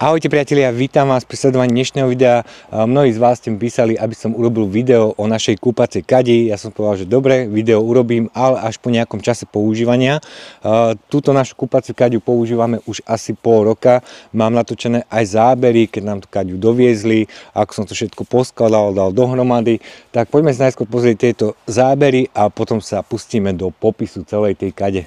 Ahojte priatelia, vítam vás pri sledovaní dnešného videa. Mnohí z vás ste mi písali, aby som urobil video o našej kúpacej kadi. Ja som povedal, že dobre, video urobím, ale až po nejakom čase používania. Túto našu kúpaciu kadiu používame už asi pol roka. Mám natočené aj zábery, keď nám tú kadiu doviezli, ako som to všetko poskladal, dal dohromady. Tak poďme si najskôr pozrieť tieto zábery a potom sa pustíme do popisu celej tej kade.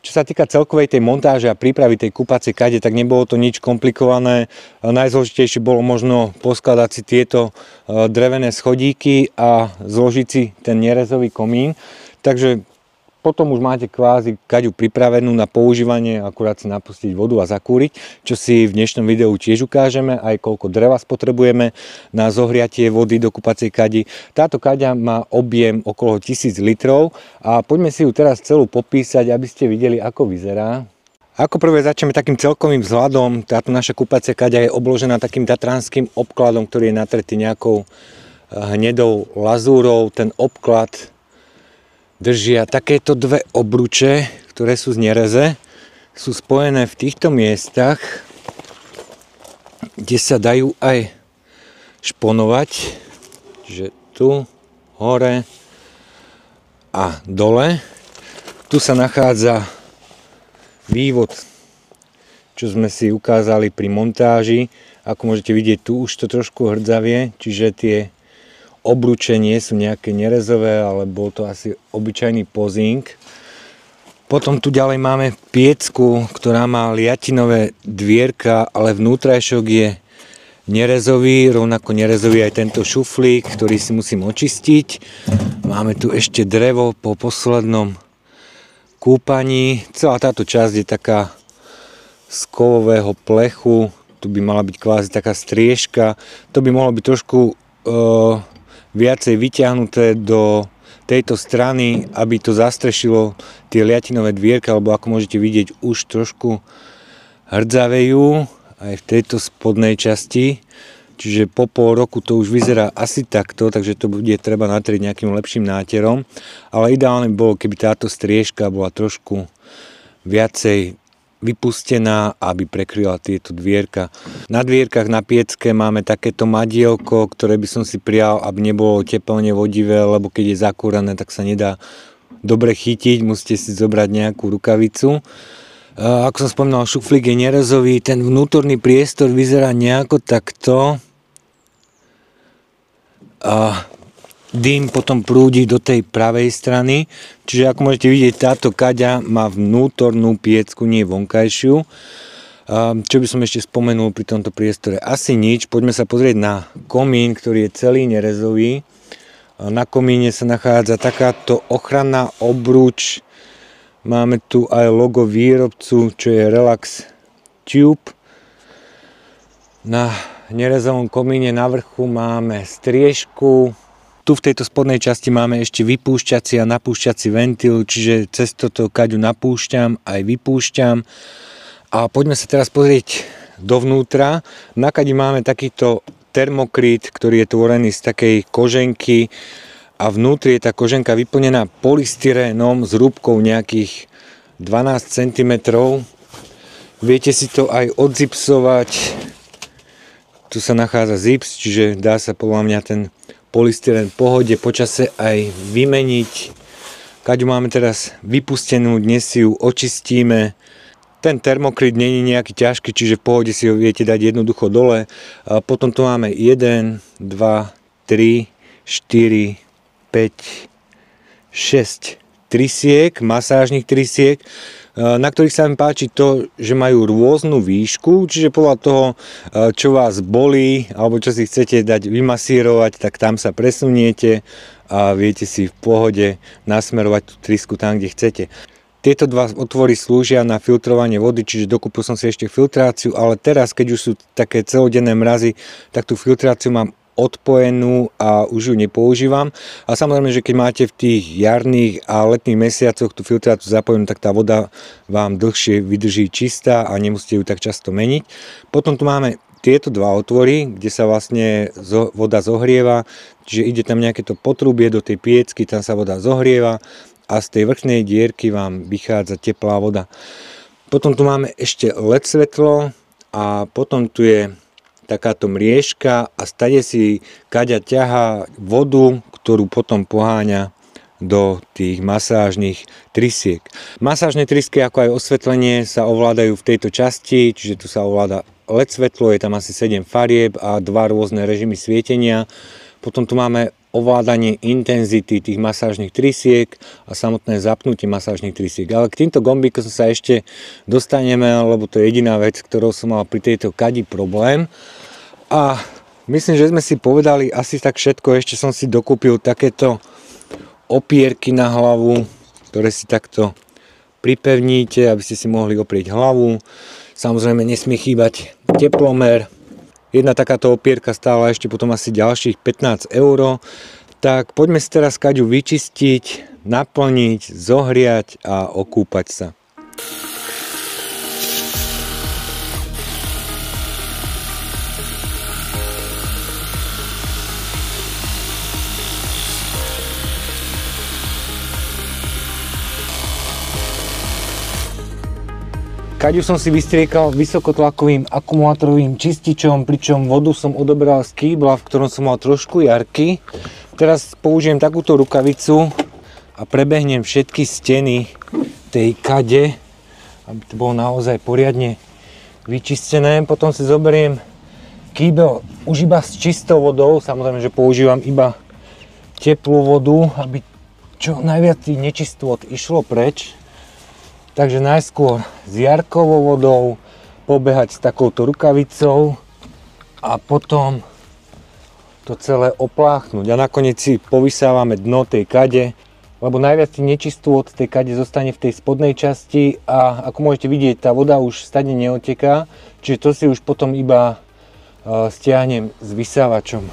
Čo sa týka celkovej tej montáže a prípravy tej kúpacej kade, tak nebolo to nič komplikované. Najzložitejšie bolo možno poskladať si tieto drevené schodíky a zložiť si ten nerezový komín. Takže potom už máte kvázi kaďu pripravenú na používanie, akurát si napustiť vodu a zakúriť, čo si v dnešnom videu tiež ukážeme, aj koľko dreva spotrebujeme na zohriatie vody do kúpacej kadi. Táto kaďa má objem okolo 1000 litrov a poďme si ju teraz celú popísať, aby ste videli, ako vyzerá. Ako prvé začneme takým celkovým vzhľadom. Táto naša kúpacia kaďa je obložená takým tatranským obkladom, ktorý je natretý nejakou hnedou lazúrou. Ten obklad držia takéto dve obruče, ktoré sú z nereze. Sú spojené v týchto miestach, kde sa dajú aj šponovať. Čiže tu, hore a dole. Tu sa nachádza vývod, čo sme si ukázali pri montáži. Ako môžete vidieť, tu už to trošku hrdzavie, čiže tie obruče nie sú nejaké nerezové, ale bol to asi obyčajný pozing. Potom tu ďalej máme piecku, ktorá má liatinové dvierka, ale vnútrajšok je nerezový, rovnako nerezový aj tento šuflík, ktorý si musím očistiť. Máme tu ešte drevo po poslednom kúpaní. Celá táto časť je taká z kovového plechu, tu by mala byť kvázi taká striežka. To by mohlo byť trošku viacej vyťahnuté do tejto strany, aby to zastrešilo tie liatinové dvierka, alebo ako môžete vidieť, už trošku hrdzavejú aj v tejto spodnej časti, čiže po pol roku to už vyzerá asi takto, takže to bude treba natrieť nejakým lepším náterom, ale ideálne bolo, keby táto striežka bola trošku viacej vypustená, aby prekryla tieto dvierka. Na dvierkach na piecke máme takéto madielko, ktoré by som si prijal, aby nebolo tepelne vodivé, lebo keď je zakúrané, tak sa nedá dobre chytiť, musíte si zobrať nejakú rukavicu. Ako som spomínal, šuflík je nerezový, ten vnútorný priestor vyzerá nejako takto. Dým potom prúdi do tej pravej strany, čiže ako môžete vidieť, táto kaďa má vnútornú piecku, nie vonkajšiu. Čo by som ešte spomenul pri tomto priestore? Asi nič, poďme sa pozrieť na komín, ktorý je celý nerezový. Na komíne sa nachádza takáto ochranná obruč. Máme tu aj logo výrobcu, čo je Relax Tube. Na nerezovom komíne na vrchu máme striežku. Tu v tejto spodnej časti máme ešte vypúšťací a napúšťací ventil, čiže cez toto kaďu napúšťam aj vypúšťam. A poďme sa teraz pozrieť dovnútra. Na kadi máme takýto termokryt, ktorý je tvorený z takej koženky a vnútri je tá koženka vyplnená polystyrénom s hrúbkou nejakých 12 cm. Viete si to aj odzipsovať. Tu sa nachádza zips, čiže dá sa podľa mňa ten polystyrén v pohode počase aj vymeniť. Kaďu máme teraz vypustenú, dnes si ju očistíme. Ten termokryt nie je nejaký ťažký, čiže v pohode si ho viete dať jednoducho dole. A potom tu máme 1, 2, 3, 4, 5, 6 trysiek, masážnych trysiek, na ktorých sa mi páči to, že majú rôznu výšku, čiže podľa toho, čo vás bolí, alebo čo si chcete dať vymasírovať, tak tam sa presuniete a viete si v pohode nasmerovať tú trysku tam, kde chcete. Tieto dva otvory slúžia na filtrovanie vody, čiže dokúpil som si ešte filtráciu, ale teraz, keď už sú také celodenné mrazy, tak tú filtráciu mám odpojenú a už ju nepoužívam. A samozrejme, že keď máte v tých jarných a letných mesiacoch tú filtráciu zapojenú, tak tá voda vám dlhšie vydrží čistá a nemusíte ju tak často meniť. Potom tu máme tieto dva otvory, kde sa vlastne voda zohrieva, čiže ide tam nejaké to potrubie do tej piecky, tam sa voda zohrieva a z tej vrchnej dierky vám vychádza teplá voda. Potom tu máme ešte LED svetlo a potom tu je takáto mriežka a stade si kaďa ťahá vodu, ktorú potom poháňa do tých masážnych trysiek. Masážne trysky ako aj osvetlenie sa ovládajú v tejto časti, čiže tu sa ovláda LED svetlo, je tam asi 7 farieb a 2 rôzne režimy svietenia. Potom tu máme ovládanie intenzity tých masážnych trysiek a samotné zapnutie masážnych trysiek. Ale k týmto gombíkom sa ešte dostaneme, lebo to je jediná vec, ktorou som mal pri tejto kadi problém. A myslím, že sme si povedali asi tak všetko. Ešte som si dokúpil takéto opierky na hlavu, ktoré si takto pripevníte, aby ste si mohli oprieť hlavu. Samozrejme nesmie chýbať teplomer. Jedna takáto opierka stála ešte potom asi ďalších 15 €. Tak poďme si teraz kaďu vyčistiť, naplniť, zohriať a okúpať sa. Kaďu som si vystriekal vysokotlakovým akumulátorovým čističom, pričom vodu som odoberal z kýbla, v ktorom som mal trošku jarky. Teraz použijem takúto rukavicu a prebehnem všetky steny tej kade, aby to bolo naozaj poriadne vyčistené. Potom si zoberiem kýbel už iba s čistou vodou, samozrejme, že používam iba teplú vodu, aby čo najviac tých nečistôt išlo preč. Takže najskôr s jarkovou vodou pobehať s takouto rukavicou a potom to celé opláchnuť. A nakoniec si povysávame dno tej kade, lebo najviac tých nečistôt tej kade zostane v tej spodnej časti a ako môžete vidieť, tá voda už stade neoteká, čiže to si už potom iba stiahnem s vysávačom.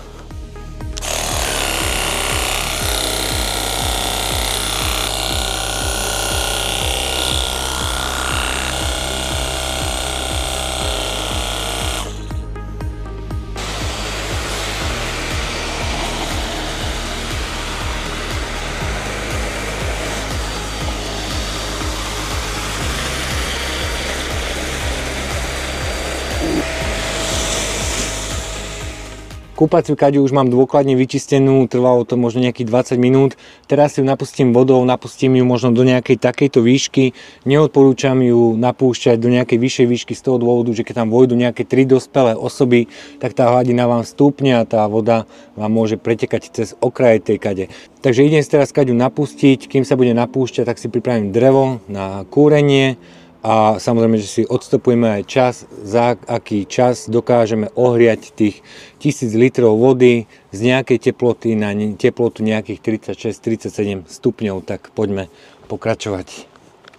Kúpaciu kaďu už mám dôkladne vyčistenú, trvalo to možno nejakých 20 minút. Teraz si ju napustím vodou, napustím ju možno do nejakej takejto výšky. Neodporúčam ju napúšťať do nejakej vyššej výšky z toho dôvodu, že keď tam vojdu nejaké 3 dospelé osoby, tak tá hladina vám stúpne a tá voda vám môže pretekať cez okraje tej kade. Takže idem si teraz kaďu napustiť, kým sa bude napúšťať, tak si pripravím drevo na kúrenie. A samozrejme, že si odstopujeme aj čas, za aký čas dokážeme ohriať tých 1000 litrov vody z nejakej teploty na teplotu nejakých 36-37 stupňov. Tak poďme pokračovať.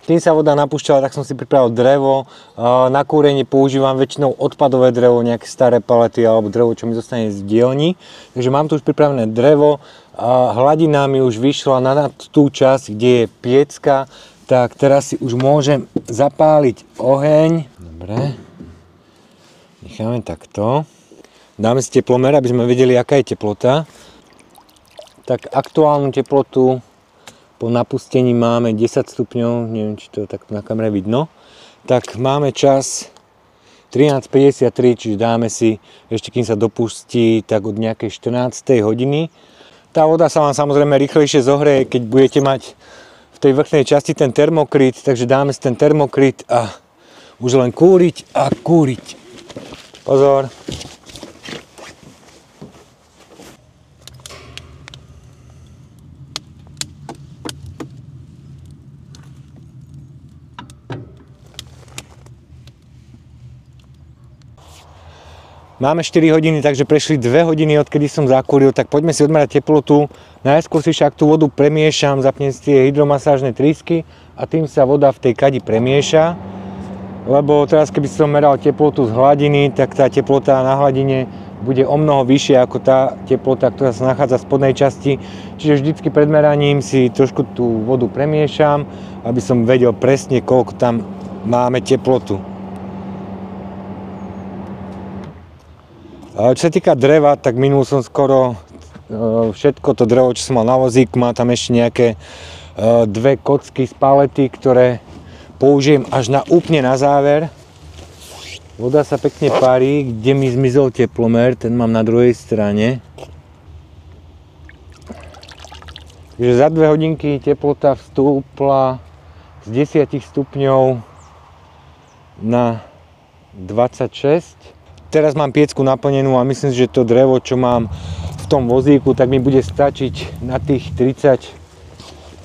Tým sa voda napúšťala, tak som si pripravil drevo. Na kúrenie používam väčšinou odpadové drevo, nejaké staré palety alebo drevo, čo mi zostane z dielni. Takže mám tu už pripravené drevo. Hladina mi už vyšla na tú časť, kde je piecka. Tak teraz si už môžem zapáliť oheň. Dobre. Necháme takto. Dáme si teplomer, aby sme vedeli, aká je teplota. Tak aktuálnu teplotu po napustení máme 10 stupňov. Neviem, či to takto na kamere vidno. Tak máme čas 13:53, čiže dáme si, ešte kým sa dopustí, tak od nejakej 14. hodiny. Tá voda sa vám samozrejme rýchlejšie zohreje, keď budete mať v tej vrchnej časti ten termokryt, takže dáme si ten termokryt a už len kúriť a kúriť. Pozor. Máme 4 hodiny, takže prešli 2 hodiny, odkedy som zakúril, tak poďme si odmerať teplotu. Najskôr si však tú vodu premiešam, zapnem si tie hydromasážne trysky a tým sa voda v tej kadi premieša. Lebo teraz, keby som meral teplotu z hladiny, tak tá teplota na hladine bude o mnoho vyššia ako tá teplota, ktorá sa nachádza v spodnej časti. Čiže vždycky pred meraním si trošku tú vodu premiešam, aby som vedel presne, koľko tam máme teplotu. Čo sa týka dreva, tak minul som skoro všetko to drevo, čo som mal na vozíku. Mám tam ešte nejaké 2 kocky z palety, ktoré použijem až úplne na záver. Voda sa pekne parí, kde mi zmizol teplomer, ten mám na druhej strane. Takže za 2 hodinky teplota vstúpla z 10 stupňov na 26. Teraz mám piecku naplnenú a myslím si, že to drevo, čo mám v tom vozíku, tak mi bude stačiť na tých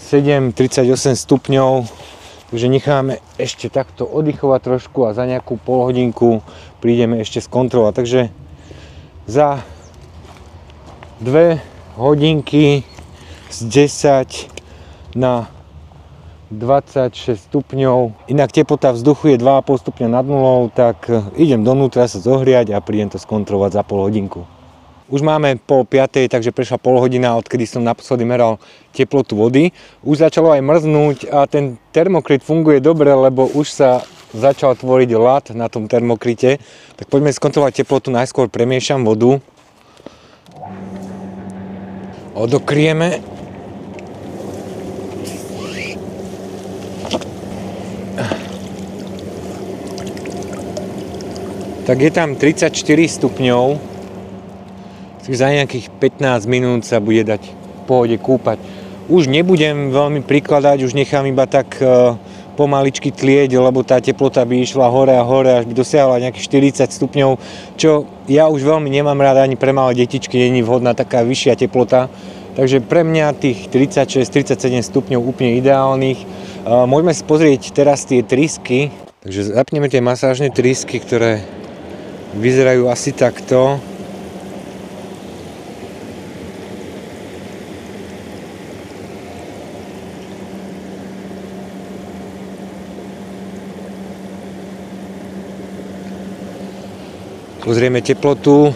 37-38 stupňov. Takže necháme ešte takto oddychovať trošku a za nejakú polhodinku prídeme ešte skontrolovať. Takže za 2 hodinky z 10 na 26 stupňov. Inak teplota vzduchu je 2,5 stupňa nad nulou, tak idem donútra sa zohriať a prídem to skontrolovať za pol hodinku. Už máme 4:30, takže prešla pol hodina, odkedy som naposledy meral teplotu vody. Už začalo aj mrznúť a ten termokryt funguje dobre, lebo už sa začal tvoriť ľad na tom termokryte. Tak poďme skontrolovať teplotu, najskôr premiešam vodu. Odokrieme. Tak je tam 34 stupňov, za nejakých 15 minút sa bude dať v pohode kúpať. Už nebudem veľmi prikladať, už nechám iba tak pomaličky tlieť, lebo tá teplota by išla hore a hore, až by dosiahla nejakých 40 stupňov, čo ja už veľmi nemám rád, ani pre malé detičky nie je vhodná taká vyššia teplota. Takže pre mňa tých 36-37 stupňov úplne ideálnych. Môžeme si pozrieť teraz tie trysky. Takže zapneme tie masážne trysky, ktoré vyzerajú asi takto. Pozrieme teplotu.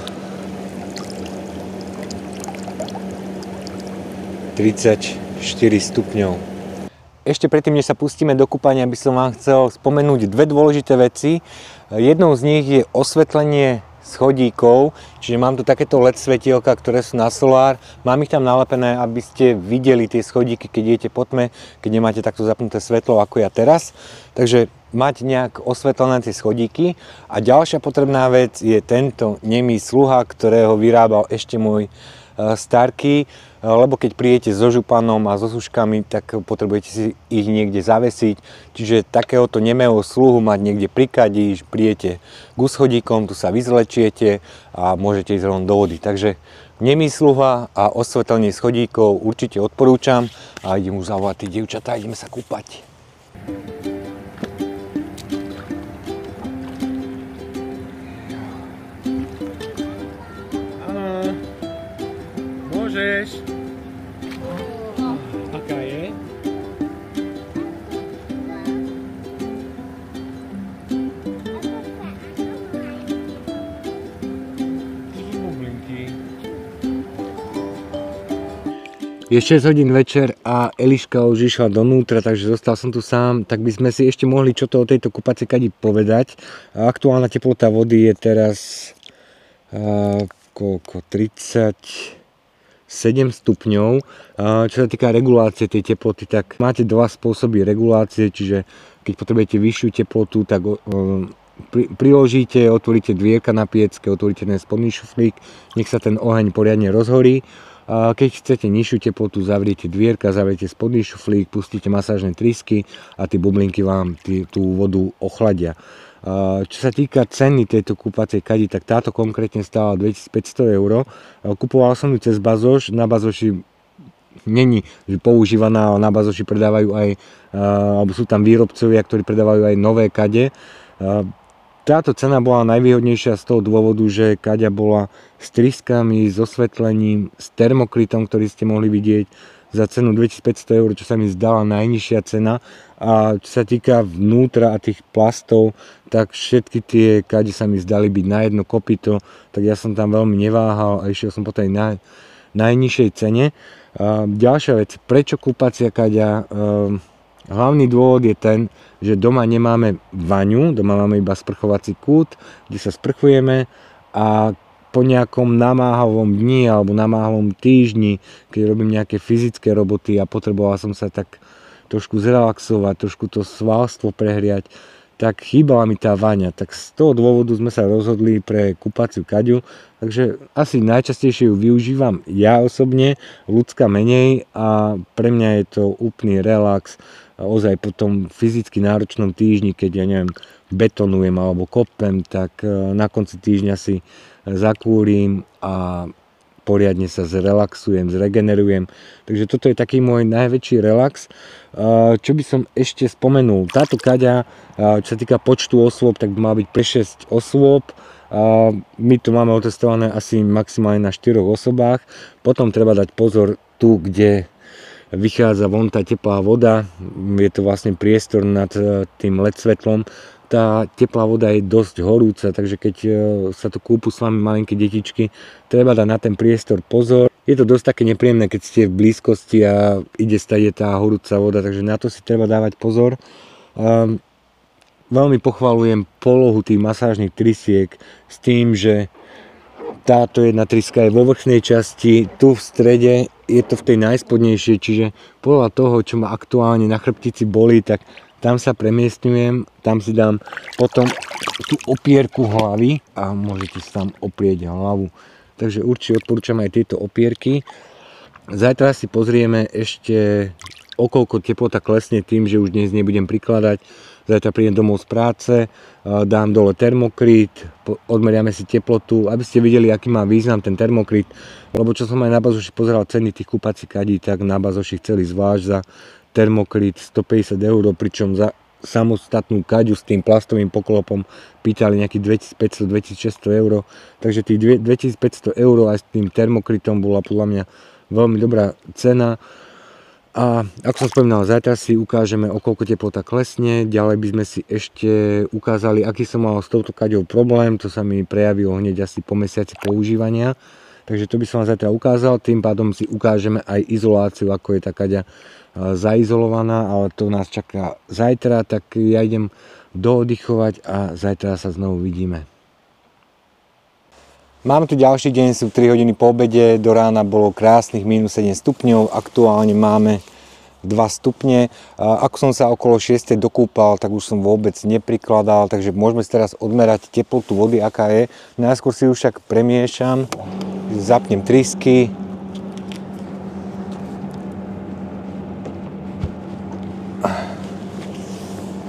34 stupňov. Ešte predtým, než sa pustíme do kúpania, by som vám chcel spomenúť dve dôležité veci. Jednou z nich je osvetlenie schodíkov, čiže mám tu takéto LED svetielka, ktoré sú na solár. Mám ich tam nalepené, aby ste videli tie schodíky, keď idete po tme, keď nemáte takto zapnuté svetlo ako ja teraz. Takže mať nejak osvetlené tie schodíky. A ďalšia potrebná vec je tento nemý sluha, ktorého vyrábal ešte môj starky, lebo keď prídete so županom a so suškami, tak potrebujete si ich niekde zavesiť. Čiže takéhoto nemého sluhu mať niekde pri kadi, prídete ku schodíkom, tu sa vyzlečiete a môžete ísť rovno do vody. Takže nemý sluha a osvetlenie schodíkov určite odporúčam a idem už zavolať tie dievčatá, ideme sa kúpať. Môžeš. Aká je? Je 6 hodín večer a Eliška už išla donútra, takže zostal som tu sám. Tak by sme si ešte mohli čo to o tejto kúpacej kadi povedať. Aktuálna teplota vody je teraz koľko? 37 stupňov. Čo sa týka regulácie tej teploty, tak máte dva spôsoby regulácie, čiže keď potrebujete vyššiu teplotu, tak priložíte, otvoríte dvierka na piecke, otvoríte ten spodný šuflík, nech sa ten oheň poriadne rozhorí. Keď chcete nižšiu teplotu, zavriete dvierka, zavriete spodný šuflík, pustíte masážne trysky a tie bublinky vám tú vodu ochladia. Čo sa týka ceny tejto kúpacej kadi, tak táto konkrétne stála 2500 €. Kupoval som ju cez Bazoš. Na Bazoši není používaná, ale na Bazoši predávajú aj, alebo sú tam výrobcovia, ktorí predávajú aj nové kade. Táto cena bola najvýhodnejšia z toho dôvodu, že kaďa bola s tryskami, s osvetlením, s termokrytom, ktorý ste mohli vidieť za cenu 2500 €, čo sa mi zdala najnižšia cena. A čo sa týka vnútra a tých plastov, tak všetky tie kade sa mi zdali byť na jedno kopyto, tak ja som tam veľmi neváhal a išiel som po tej najnižšej cene. Ďalšia vec, prečo kúpacia kaďa? Hlavný dôvod je ten, že doma nemáme vaňu, doma máme iba sprchovací kút, kde sa sprchujeme a po nejakom namáhavom dni alebo namáhavom týždni, keď robím nejaké fyzické roboty a potreboval som sa tak trošku zrelaxovať, trošku to svalstvo prehriať, tak chýbala mi tá vaňa. Tak z toho dôvodu sme sa rozhodli pre kúpaciu kaďu. Takže asi najčastejšie ju využívam ja osobne, ľudská menej a pre mňa je to úplný relax. Ozaj po tom fyzicky náročnom týždni, keď ja neviem, betonujem alebo kopem, tak na konci týždňa si zakúrim a poriadne sa zrelaxujem, zregenerujem. Takže toto je taký môj najväčší relax. Čo by som ešte spomenul, táto kaďa, čo sa týka počtu osôb, tak by mala byť pre 6 osôb. My to máme otestované asi maximálne na 4 osobách. Potom treba dať pozor tu, kde vychádza von tá teplá voda. Je to vlastne priestor nad tým LED svetlom. Tá teplá voda je dosť horúca, takže keď sa tu kúpu s vami malinké detičky, treba dať na ten priestor pozor. Je to dosť také nepríjemné, keď ste v blízkosti a ide stade tá horúca voda, takže na to si treba dávať pozor. Veľmi pochvalujem polohu tých masážnych trysiek s tým, že táto jedna tryska je vo vrchnej časti, tu v strede je to v tej najspodnejšej, čiže podľa toho, čo ma aktuálne na chrbtici bolí, tak tam sa premiestňujem, tam si dám potom tú opierku hlavy a môžete si tam oprieť hlavu. Takže určite odporúčam aj tieto opierky. Zajtra si pozrieme ešte okolko teplota klesne tým, že už dnes nebudem prikladať. Zajtra prídem domov z práce, dám dole termokryt, odmeriame si teplotu, aby ste videli, aký má význam ten termokryt. Lebo čo som aj na Bazoši pozeral ceny tých kúpacích kadí, tak na Bazoši chceli zvlášť za termokryt 150 €, pričom za samostatnú kaďu s tým plastovým poklopom pýtali nejakých 2500-2600 €. Takže tých 2500 € aj s tým termokrytom bola podľa mňa veľmi dobrá cena. A ako som spomínal, zajtra si ukážeme, o koľko teplota klesne. Ďalej by sme si ešte ukázali, aký som mal s touto kaďou problém. To sa mi prejavilo hneď asi po mesiaci používania. Takže to by som vám zajtra ukázal. Tým pádom si ukážeme aj izoláciu, ako je tá kaďa zaizolovaná. Ale to nás čaká zajtra, tak ja idem dooddychovať a zajtra sa znovu vidíme. Máme tu ďalší deň, sú 3 hodiny po obede, do rána bolo krásnych minus 7 stupňov, aktuálne máme 2 stupne. Ako som sa okolo 6 dokúpal, tak už som vôbec neprikladal, takže môžeme si teraz odmerať teplotu vody, aká je. Najskôr si ju však premiešam, zapnem trysky.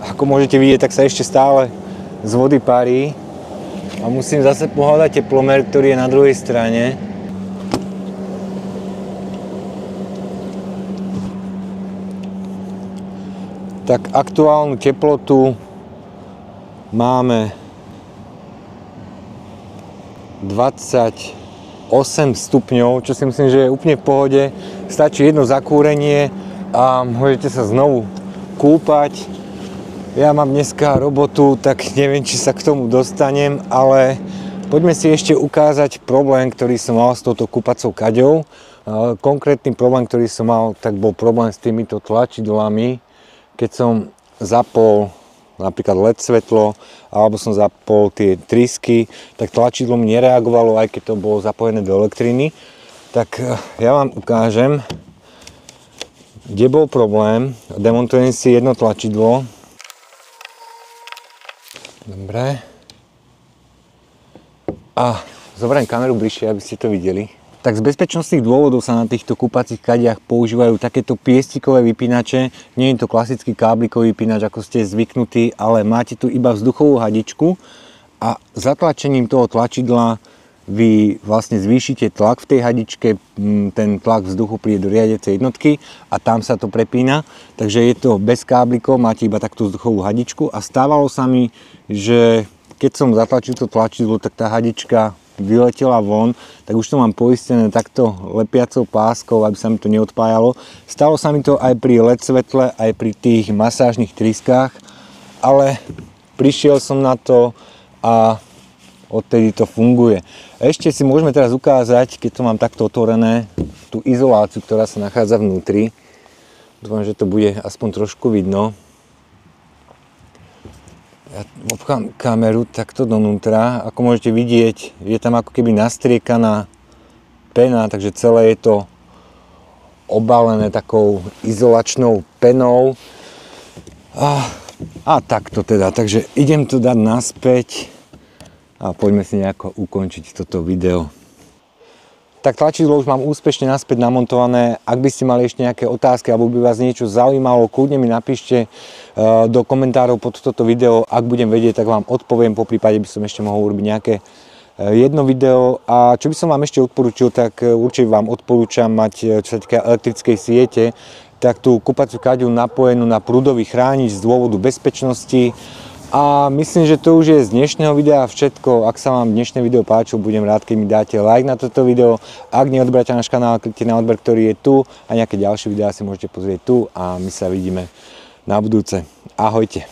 Ako môžete vidieť, tak sa ešte stále z vody parí. A musím zase pohľadať teplomer, ktorý je na druhej strane. Tak aktuálnu teplotu máme 28 stupňov, čo si myslím, že je úplne v pohode. Stačí jedno zakúrenie a môžete sa znovu kúpať. Ja mám dneska robotu, tak neviem, či sa k tomu dostanem, ale poďme si ešte ukázať problém, ktorý som mal s touto kúpacou kaďou. Konkrétny problém, ktorý som mal, tak bol problém s týmito tlačidlami. Keď som zapol napríklad LED svetlo, alebo som zapol tie trysky, tak tlačidlo mi nereagovalo, aj keď to bolo zapojené do elektriny. Tak ja vám ukážem, kde bol problém. Demontujem si jedno tlačidlo. Dobre. A zoberiem kameru bližšie, aby ste to videli. Tak z bezpečnostných dôvodov sa na týchto kúpacích kadiach používajú takéto piestikové vypínače. Nie je to klasický káblikový vypínač, ako ste zvyknutí, ale máte tu iba vzduchovú hadičku a zatlačením toho tlačidla vy vlastne zvýšite tlak v tej hadičke, ten tlak vzduchu príde do riadiacej jednotky a tam sa to prepína. Takže je to bez káblikov, máte iba taktú vzduchovú hadičku a stávalo sa mi, že keď som zatlačil to tlačidlo, tak tá hadička vyletela von, tak už to mám poistené takto lepiacou páskou, aby sa mi to neodpájalo. Stalo sa mi to aj pri LED svetle, aj pri tých masážnych tryskách, ale prišiel som na to a odtedy to funguje. Ešte si môžeme teraz ukázať, keď to mám takto otvorené, tú izoláciu, ktorá sa nachádza vnútri. Dúfam, že to bude aspoň trošku vidno. Ja obchám kameru takto donútra. Ako môžete vidieť, je tam ako keby nastriekaná pena, takže celé je to obalené takou izolačnou penou. A takto teda. Takže idem to dať naspäť. A poďme si nejako ukončiť toto video. Tak tlačidlo už mám úspešne naspäť namontované. Ak by ste mali ešte nejaké otázky alebo by vás niečo zaujímalo, kľudne mi napíšte do komentárov pod toto video. Ak budem vedieť, tak vám odpoviem. Poprípade by som ešte mohol urobiť nejaké jedno video. A čo by som vám ešte odporúčil, tak určite vám odporúčam mať, čo sa týka elektrickej siete, tak tú kúpaciu kaďu napojenú na prúdový chránič z dôvodu bezpečnosti. A myslím, že to už je z dnešného videa všetko. Ak sa vám dnešné video páčilo, budem rád, keď mi dáte like na toto video. Ak neodberáte náš kanál, kliknite na odber, ktorý je tu a nejaké ďalšie videá si môžete pozrieť tu a my sa vidíme na budúce. Ahojte.